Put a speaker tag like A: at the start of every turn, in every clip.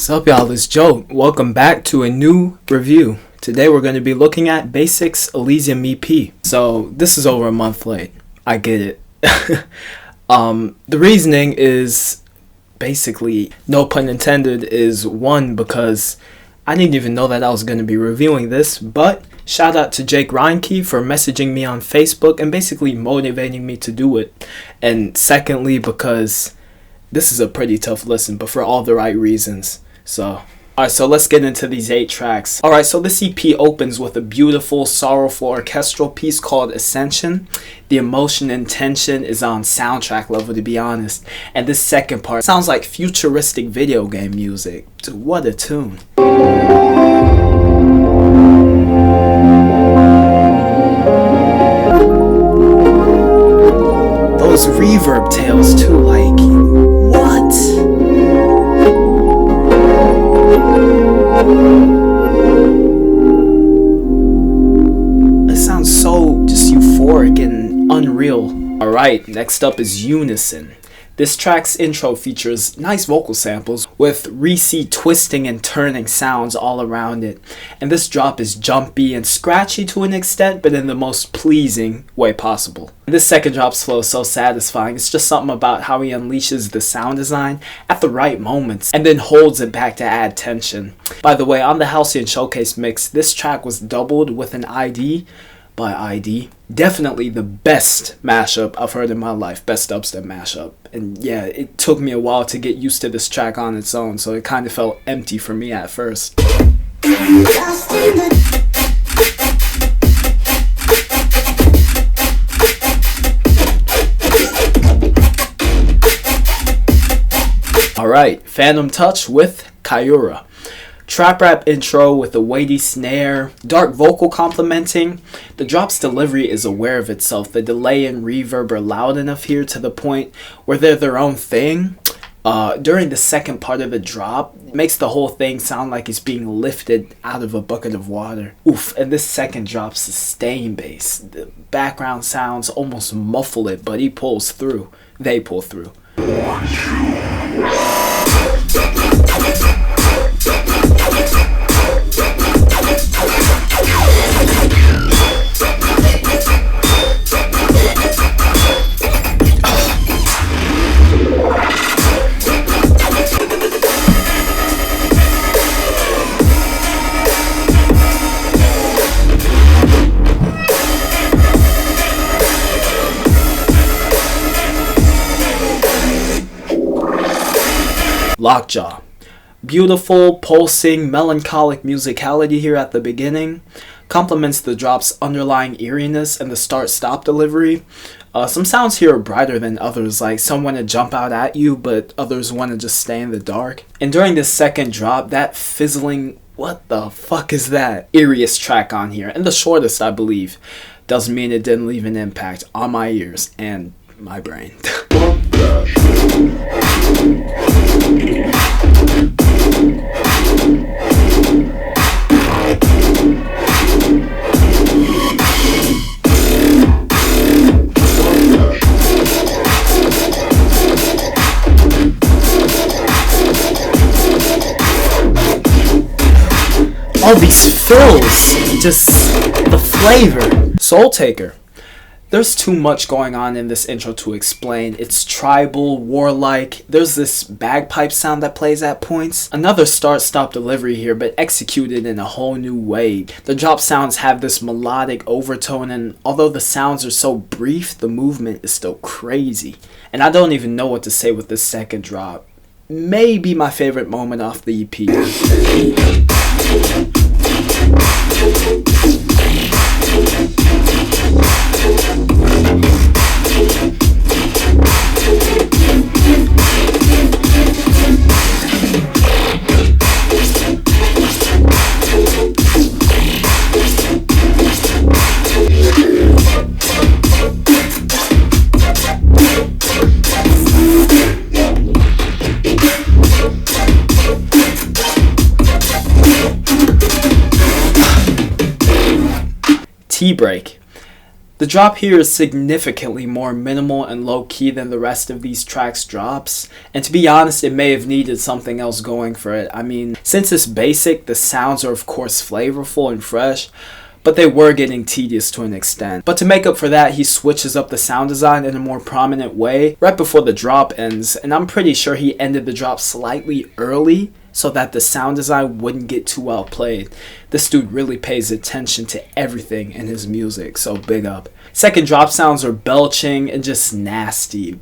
A: What's up, y'all? It's Joe. Welcome back to a new review. Today we're going to be looking at Basics Elysium EP. So this is over a month late. I get it. The reasoning is basically, no pun intended, is one, because I didn't even know that I was going to be reviewing this, but shout out to Jake Reinke for messaging me on Facebook and basically motivating me to do it. And secondly, because this is a pretty tough listen, but for all the right reasons. So, alright, so let's get into these 8 tracks. Alright, so this EP opens with a beautiful, sorrowful orchestral piece called Ascension. The emotion and tension is on soundtrack level, to be honest. And this second part sounds like futuristic video game music. Dude, what a tune. Those reverb tails too, like, what? It sounds so just euphoric and unreal. Alright, next up is Unison. This track's intro features nice vocal samples with Reese twisting and turning sounds all around it. And this drop is jumpy and scratchy to an extent, but in the most pleasing way possible. This second drop's flow is so satisfying. It's just something about how he unleashes the sound design at the right moments and then holds it back to add tension. By the way, on the Halcyon Showcase mix, this track was doubled with an ID. By ID, definitely the best mashup I've heard in my life, best dubstep mashup. And yeah, it took me a while to get used to this track on its own, so it kind of felt empty for me at first. Alright, Phantom Touch with Kyurra. Trap rap intro with a weighty snare, dark vocal complementing. The drop's delivery is aware of itself. The delay and reverb are loud enough here to the point where they're their own thing. During the second part of the drop, it makes the whole thing sound like it's being lifted out of a bucket of water. Oof, and this second drop's sustain bass. The background sounds almost muffle it, but he pulls through. They pull through. Lockjaw. Beautiful, pulsing, melancholic musicality here at the beginning complements the drop's underlying eeriness and the start-stop delivery. Some sounds here are brighter than others, like some want to jump out at you, but others want to just stay in the dark. And during this second drop, that fizzling, what the fuck is that? Eeriest track on here, and the shortest, I believe. Doesn't mean it didn't leave an impact on my ears and my brain. All these fills, just the flavor. Soul Taker. There's too much going on in this intro to explain. It's tribal, warlike. There's this bagpipe sound that plays at points. Another start-stop delivery here, but executed in a whole new way. The drop sounds have this melodic overtone, and although the sounds are so brief, the movement is still crazy. And I don't even know what to say with this second drop. Maybe my favorite moment off the EP. T-break. The drop here is significantly more minimal and low-key than the rest of these tracks' drops, and to be honest, it may have needed something else going for it. I mean, since it's basic, the sounds are of course flavorful and fresh, but they were getting tedious to an extent. But to make up for that, he switches up the sound design in a more prominent way right before the drop ends, and I'm pretty sure he ended the drop slightly early so that the sound design wouldn't get too well played. This dude really pays attention to everything in his music, so big up. Second drop sounds are belching and just nasty.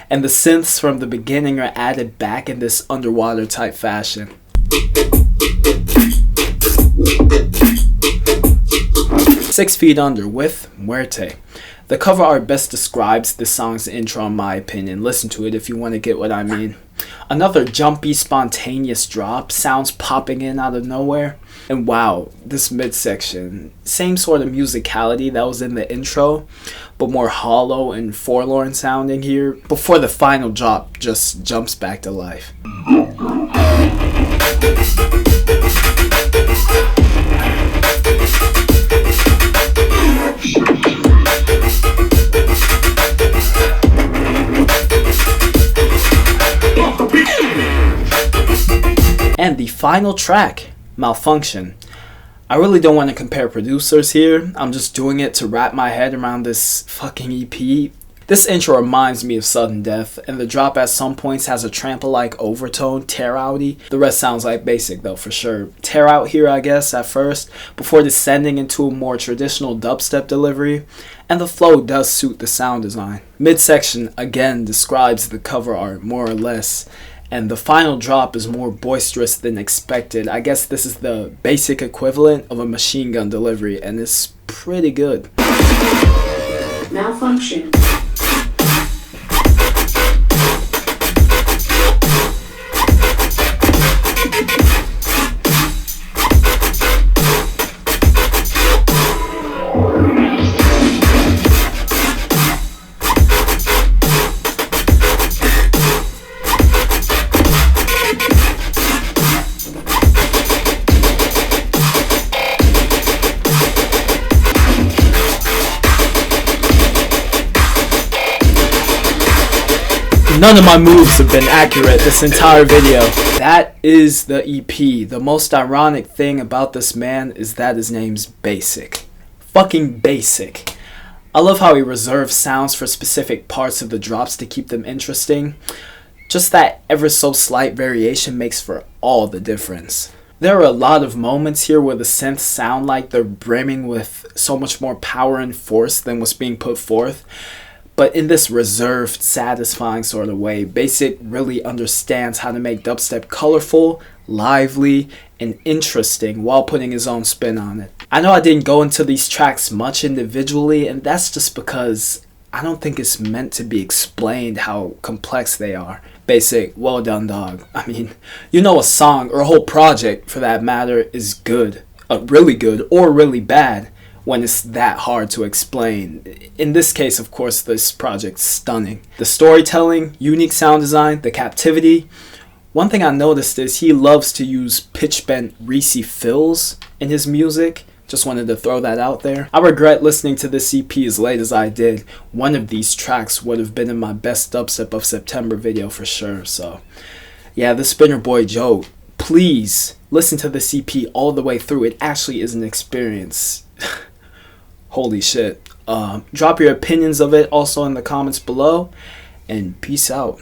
A: And the synths from the beginning are added back in this underwater type fashion. 6 Feet Under with Muerte. The cover art best describes this song's intro in my opinion. Listen to it if you want to get what I mean. Another jumpy, spontaneous drop, sounds popping in out of nowhere. And wow, this midsection, same sort of musicality that was in the intro, but more hollow and forlorn sounding here, before the final drop just jumps back to life. And the final track, Malfunction. I really don't want to compare producers here. I'm just doing it to wrap my head around this fucking EP. This intro reminds me of Sudden Death, and the drop at some points has a trample-like overtone, tear-outy. The rest sounds like basic though, for sure. Tear out here, I guess, at first, before descending into a more traditional dubstep delivery, and the flow does suit the sound design. Midsection, again, describes the cover art, more or less, and the final drop is more boisterous than expected. I guess this is the basic equivalent of a machine gun delivery, and it's pretty good.
B: Malfunction.
A: None of my moves have been accurate this entire video. That is the EP. The most ironic thing about this man is that his name's Basic. Fucking basic. I love how he reserves sounds for specific parts of the drops to keep them interesting. Just that ever so slight variation makes for all the difference. There are a lot of moments here where the synths sound like they're brimming with so much more power and force than what's being put forth. But in this reserved, satisfying sort of way, Basic really understands how to make dubstep colorful, lively, and interesting while putting his own spin on it. I know I didn't go into these tracks much individually, and that's just because I don't think it's meant to be explained how complex they are. Basic, well done, dog. I mean, you know, a song, or a whole project for that matter, is good, really good, or really bad, when it's that hard to explain. In this case, of course, this project's stunning. The storytelling, unique sound design, the captivity. One thing I noticed is he loves to use pitch-bent Reese fills in his music. Just wanted to throw that out there. I regret listening to this EP as late as I did. One of these tracks would have been in my best dubstep of September video for sure. So yeah, the Spinner Boy Joe, please listen to this EP all the way through. It actually is an experience. Holy shit. Drop your opinions of it also in the comments below, and peace out.